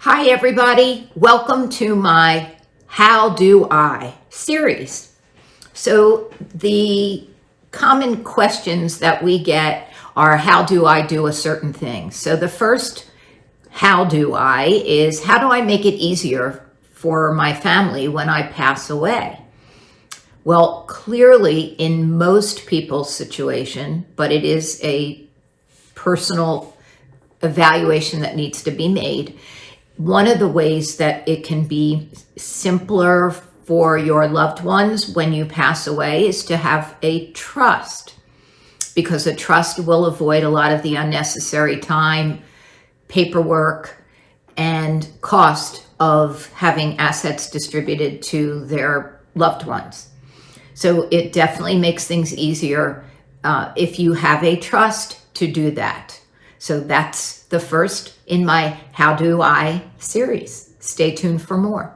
Hi, everybody. Welcome to my How Do I series. So, the common questions that we get are how do I do a certain thing? So, the first how do I is how do I make it easier for my family when I pass away? Well, clearly, in most people's situation, but it is a personal evaluation that needs to be made. One of the ways that it can be simpler for your loved ones when you pass away is to have a trust, because a trust will avoid a lot of the unnecessary time, paperwork, and cost of having assets distributed to their loved ones. So it definitely makes things easier if you have a trust to do that. So that's the first in my How Do I series. Stay tuned for more.